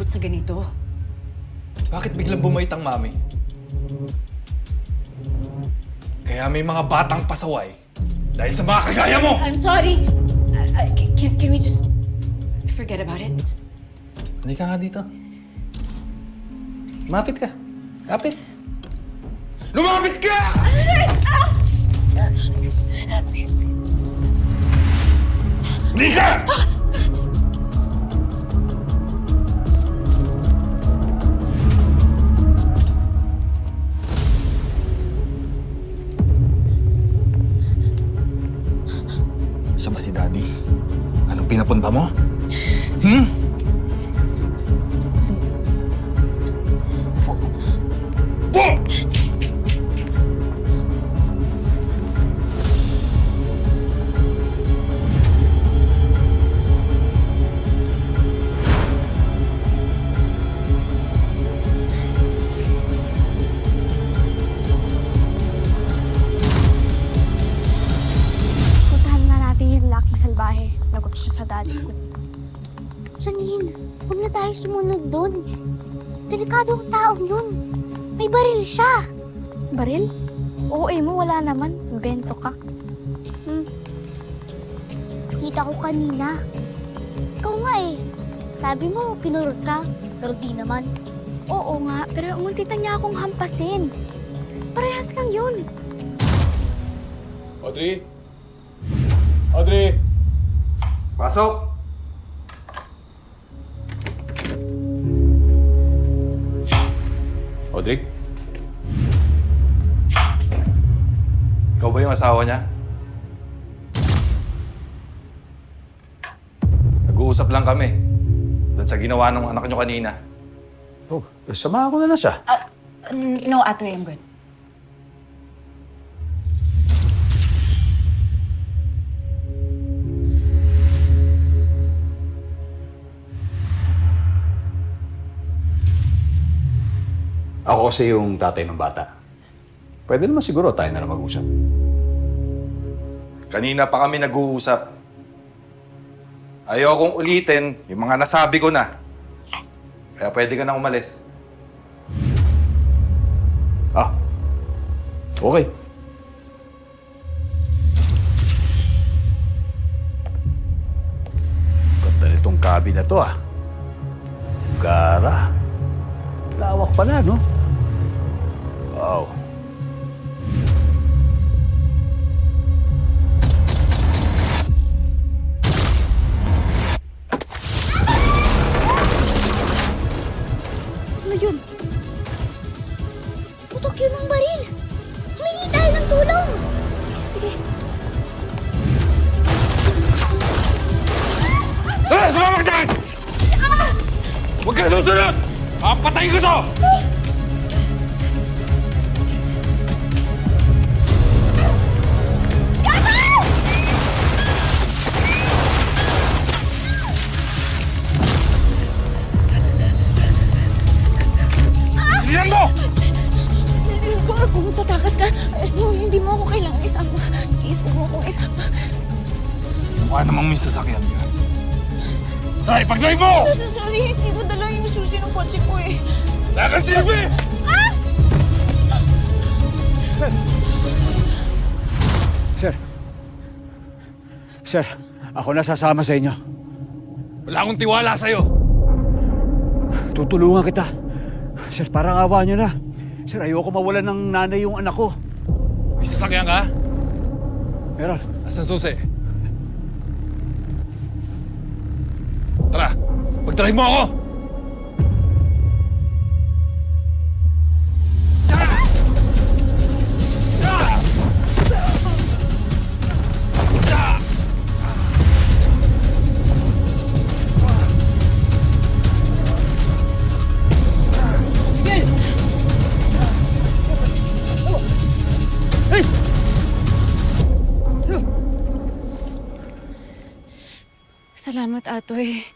umabot sa ganito. Bakit biglang bumait ang mami? Kaya may mga batang pasaway dahil sa mga kagaya mo! I'm sorry. Can we just forget about it? Hindi ka nga dito. Lumapit ka. Lapit. Lumapit ka! Please, please. Hindi ka! Siya ba si Daddy? Anong pinapunta mo? Puntahan na natin yung laking salbahe. Nagot siya sa daddy ko. Janine, huwag na tayo sumunod doon. Delikadong taong yun. May baril siya. Baril? Oo, mo, wala naman. Bento ka. Nakita ko kanina. Ikaw nga eh. Sabi mo, kinurot ka. Pero di naman. Oo nga, pero munti na niya akong hampasin. Parehas lang yun. Audrey? Audrey! Pasok! Audrey? Ikaw ba yung asawa niya? Nag-uusap lang kami. Doon sa ginawa ng anak niyo kanina. Oh, samahan ko na lang siya. No, Atoy, I'm good. Ako kasi yung tatay ng bata. Pwede naman siguro tayo na lang mag-usap. Kanina pa kami nag-uusap. Ayaw kong ulitin yung mga nasabi ko na. Kaya pwede ka na umalis. Ah, okay. Ganda nitong kabi na to ah. Gara. Lawak pala, no? Wow. Ano yun? Putok yun ng baril. Humingi tayo ng tulong. Sige. Sumama ka dyan! Huwag ka susunod! Papatayin ko to! Bilisan mo! Kung tatakas ka, hindi mo ako kailangan isama. Please, huwag mo akong isama. Mukha namang may sasakyan ka. Ay, pag-drive mo! Sorry, hindi mo dala yung susi ng kotse ko eh. Lakas silbi! Sir. Sir, ako na sasama sa inyo. Wala akong tiwala sa'yo. Tutulungan kita. Sir, parang awa nyo na. Sir, ayoko mawalan ng nanay yung anak ko. May sasakyan ka? Meron. Asan susi? Tara, pag-drive mo ako! Salamat, Atoy.